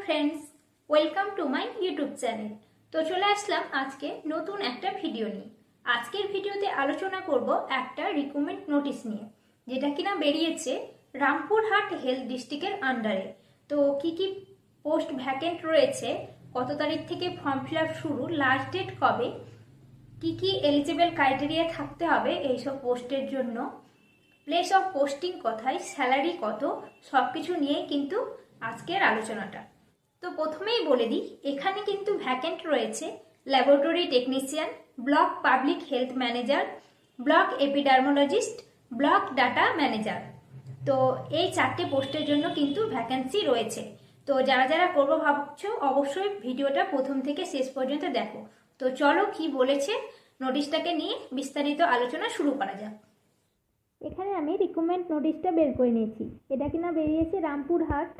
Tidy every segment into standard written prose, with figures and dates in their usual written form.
Friends, welcome to my YouTube channel. তো চলে আসলাম আজকে নতুন একটা ভিডিও নিয়ে। আজকের ভিডিওতে আলোচনা করব একটা রিক্রুটমেন্ট নোটিশ নিয়ে, যেটা কিনা বেরিয়েছে রামপুরহাট হেলথ ডিস্ট্রিক্টের আন্ডারে। তো কি কি পোস্ট ভ্যাকেন্ট রয়েছে, কত তারিখ থেকে ফর্ম ফিল আপ শুরু, লাস্ট ডেট কবে, কি কি এলিজিবল ক্রাইটেরিয়া থাকতে হবে এইসব পোস্টের জন্য, প্লেস অফ পোস্টিং কোথায়, স্যালারি কত, সবকিছু নিয়ে কিন্তু আজকের আলোচনাটা। তো প্রথমেই বলে দিই, এখানে কিন্তু ভ্যাকেন্ট রয়েছে laboratory technician, block public health manager, block epidemiologist, block data manager. তো এই চারটে পোস্টের জন্য কিন্তু ভ্যাকেন্সি রয়েছে। তো যারা যারা করবো ভাবছো অবশ্যই ভিডিওটা প্রথম থেকে শেষ পর্যন্ত দেখো। তো চলো কি বলেছে নোটিশটাকে নিয়ে বিস্তারিত আলোচনা শুরু করা যাক। এখানে আমি রিক্রুটমেন্ট নোটিশটা বের করে নিয়েছি। এটা কিনা বেরিয়েছে রামপুরহাট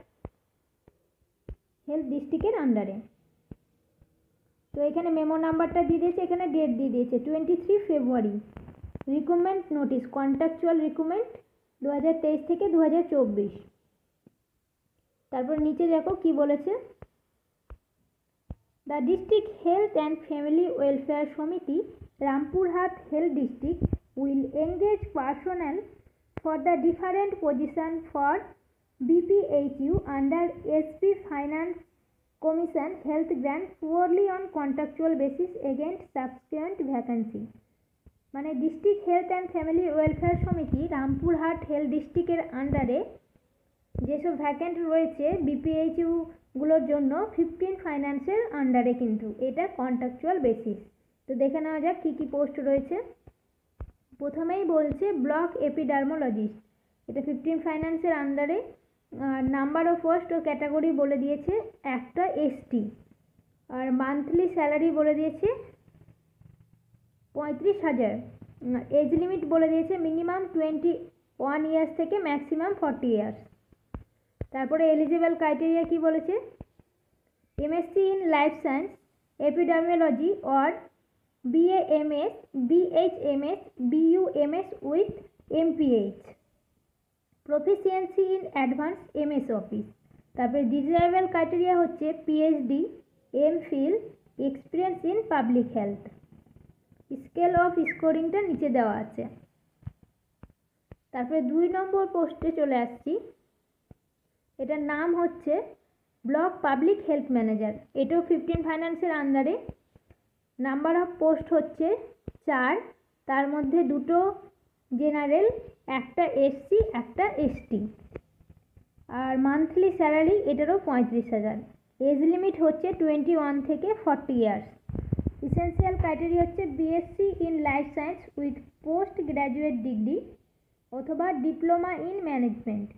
হেলথ ডিস্ট্রিক্টের আন্ডারে। তো এখানে মেমো নাম্বারটা দিয়ে দিয়েছে, এখানে ডেট দিয়ে দিয়েছে 23 ফেব্রুয়ারি। রিক্রুটমেন্ট নোটিশ, কন্ট্রাকচুয়াল রিক্রুটমেন্ট 2023 থেকে 2024। তারপর নিচে দেখো কি বলেছে, the district health and family welfare সমিতি Rampurhat health district will engage personnel for the different position for BPHU under SP Finance Commission Health Grant purely on contractual basis against subsequent vacancy। মানে district health and family welfare সমিতি Rampurhat health ডিস্ট্রিক্টের আন্ডারে যেসব vacant রয়েছে বিপিএইচইউ গুলোর জন্য 15 ফাইন্যান্সের আন্ডারে, কিন্তু এটা কন্ট্রাকচুয়াল বেসিস। তো দেখে নেওয়া যাক কী কী পোস্ট রয়েছে। প্রথমেই বলছে ব্লক এপিডার্মোলজিস্ট, এটা 15 ফাইন্যান্সের আন্ডারে। নাম্বার অফ পোস্ট ও ক্যাটাগরি বলে দিয়েছে একটা এসটি, আর মান্থলি স্যালারি বলে দিয়েছে 35,000। এজ লিমিট বলে দিয়েছে মিনিমাম 21 ইয়ার্স থেকে ম্যাক্সিমাম 40 ইয়ার্স। তারপরে এলিজিবল ক্রাইটেরিয়া কি বলেছে, MSc in life science epidemiology or BAMS, BHMS, BUMS with MPH, proficiency in advanced MS Office। তারপরে ডিজায়ারেবল ক্রাইটেরিয়া হচ্ছে PhD, MPhil, experience in public health. Scale of স্কোরিংটা নিচে দেওয়া আছে। তারপরে 2 নম্বর পোস্টে চলে আসছি। এটার নাম হচ্ছে ব্লক পাবলিক হেলথ ম্যানেজার, এটাও 15 ফাইন্যান্সের আন্ডারে। নাম্বার অফ পোস্ট হচ্ছে 4, তার মধ্যে 2টো জেনারেল, একটা এসসি একটা এসটি। আর মান্থলি স্যালারি এটারও 35,000। এজ লিমিট হচ্ছে 21 থেকে 40 ইয়ার্স। ইসেন্সিয়াল ক্রাইটেরিয়া হচ্ছে BSc in life science with post graduate degree অথবা diploma in management,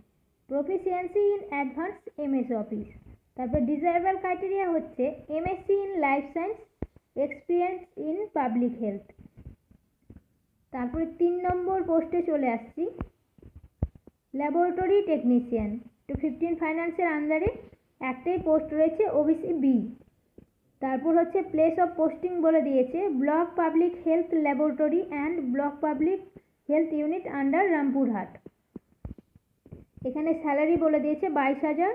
proficiency in advance MS Office. তারপর ডিজায়ারেবল ক্রাইটেরিয়া হচ্ছে MSc in life science, experience in public health. তারপরে 3 নম্বর পোস্টে চলে আসছি, ল্যাবরেটরি টেকনিশিয়ান, তো 15 ফাইন্যান্সের আন্ডারে একটাই পোস্ট রয়েছে ওবিসি বি। তারপর হচ্ছে প্লেস অফ পোস্টিং বলে দিয়েছে block public health laboratory and block public health unit under Rampurhat. এখানে স্যালারি বলে দিয়েছে 22,000,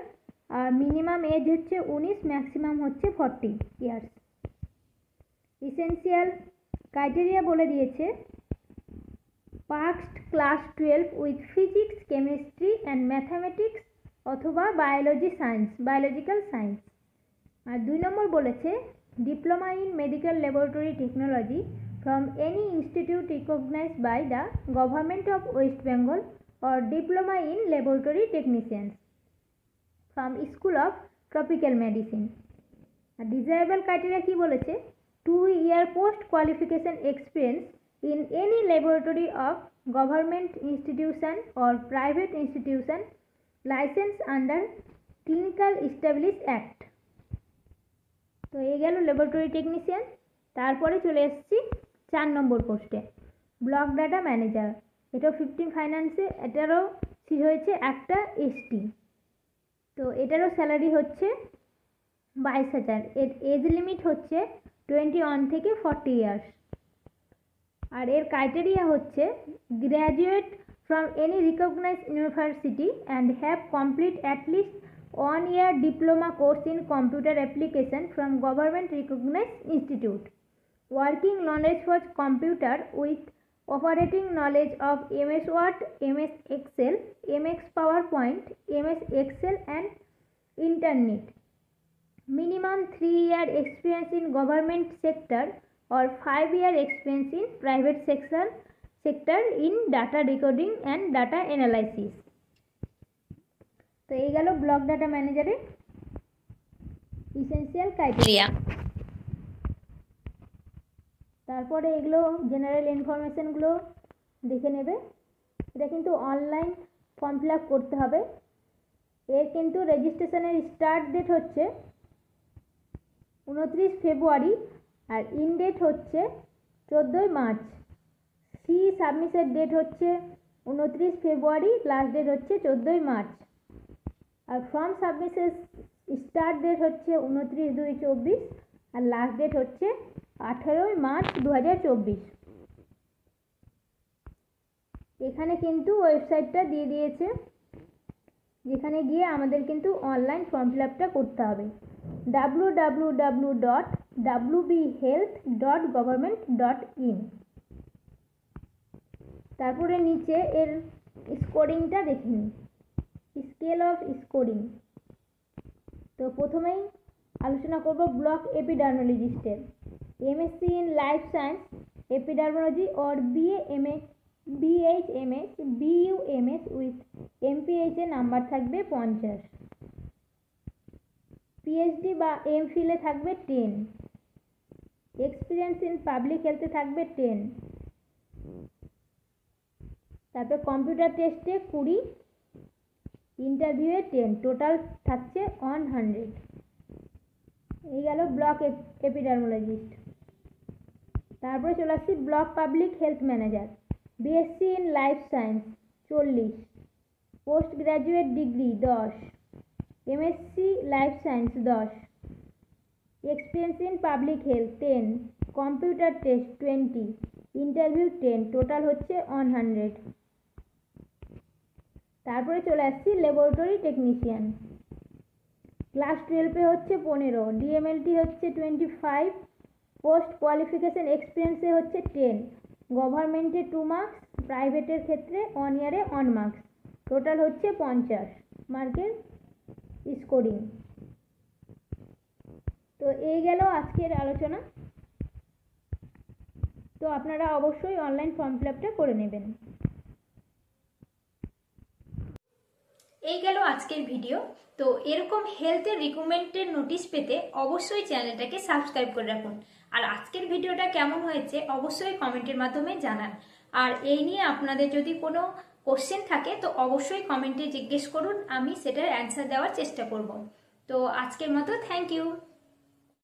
আর মিনিমাম এজ হচ্ছে 19, ম্যাক্সিমাম হচ্ছে 40 ইয়ার্স। ইসেন্সিয়াল ক্রাইটেরিয়া বলে দিয়েছে passed class 12 with physics, chemistry and mathematics অথবা বায়োলজিক্যাল সায়েন্স। আর 2 নম্বর বলেছে diploma in medical laboratory technology from any institute recognised by the government of West Bengal or diploma in laboratory technicians from school of tropical medicine. আর desirable criteria কি বলেছে, 2 year post qualification experience in any laboratory of government institution or private institution licensed under Clinical Established Act। তো এই গেল laboratory technician. তারপরে চলে এসেছি 4 নম্বর পোস্টে, ব্লক ডাটা ম্যানেজার, এটাও 15 ফাইন্যান্সে, এটারও সিট হয়েছে একটা এসটি। তো এটারও স্যালারি হচ্ছে 22,000। এর এজ লিমিট হচ্ছে 21 থেকে 40 ইয়ার্স। আর এর ক্রাইটেরিয়া হচ্ছে graduate from any recognised university and have complete at least 1-year diploma course in computer application from government recognized institute. Working knowledge for computer with operating knowledge of MS Word, MS Excel, MS PowerPoint, MS Excel and Internet. Minimum 3-year experience in government sector or 5-year experience in private sector in data decoding and data analysis. তো এই গেল block data ম্যানেজারের essential criteria. তারপরে এগুলো general ইনফরমেশনগুলো দেখে নেবে। এটা কিন্তু অনলাইন ফর্ম ফিল আপ করতে হবে। এর কিন্তু রেজিস্ট্রেশনের স্টার্ট ডেট হচ্ছে 29 ফেব্রুয়ারি আর ইন ডেট হচ্ছে 14 মার্চ। ফি সাবমিশন ডেট হচ্ছে 29 ফেব্রুয়ারি, লাস্ট ডেট হচ্ছে 14 মার্চ। আর ফর্ম সাবমিশন স্টার্ট ডেট হচ্ছে 29/2/24 আর লাস্ট ডেট হচ্ছে 18 মার্চ 2024। এখানে কিন্তু ওয়েবসাইটটা দিয়ে দিয়েছে, যেখানে গিয়ে আমাদের কিন্তু অনলাইন ফর্ম ফিল আপটা করতে হবে www.wbhealth.government.in। তারপরে নিচে এর স্কোরিংটা দেখে নিই, স্কেল অফ স্কোরিং। তো প্রথমেই আলোচনা করব ব্লক এপিডার্মোলজিস্টের। MSc in life science epidemiology or BAMS, BHMS, BUMS with MPH এর নাম্বার থাকবে 50। পিএইচডি বা এমফিলে থাকবে 10। এক্সপিরিয়েন্স ইন পাবলিক হেলথে থাকবে 10। তারপর কম্পিউটার টেস্টে 20, ইন্টারভিউয়ে 10, টোটাল থাকছে 100। এই গেল ব্লক এপিডার্মোলজিস্ট। তারপরে চলে আসছি block public health manager. BSc in life science 40, post graduate degree 10, MSc life science 10, experience in public health 10, computer test 20, interview 10, total হচ্ছে 100। তারপরে চলে আসছি ল্যাবরেটরি টেকনিশিয়ান। ক্লাস 12-এ হচ্ছে 15, ডিএমএলটি হচ্ছে 25, পোস্ট কোয়ালিফিকেশন এক্সপিরিয়েন্সে হচ্ছে 10, গভর্নমেন্টে 2 মার্কস, প্রাইভেটের ক্ষেত্রে 1 ইয়ারে 1 মার্কস, টোটাল হচ্ছে 50 মার্কের স্কোরিং। তো এই গেল আজকের আলোচনা। তো আপনারা অবশ্যই অনলাইন ফর্ম ফিল আপটা করে নেবেন। এই গেল আজকের ভিডিও। তো এরকম হেলথের রিক্রুটমেন্টের নোটিশ পেতে অবশ্যই চ্যানেলটাকে সাবস্ক্রাইব করে রাখুন। আর আজকের ভিডিওটা কেমন হয়েছে অবশ্যই কমেন্টের মাধ্যমে জানান। আর এই নিয়ে আপনাদের যদি কোনো কোশ্চেন থাকে তো অবশ্যই কমেন্টে জিজ্ঞেস করুন, আমি সেটার অ্যান্সার দেওয়ার চেষ্টা করব। তো আজকের মতো থ্যাংক ইউ।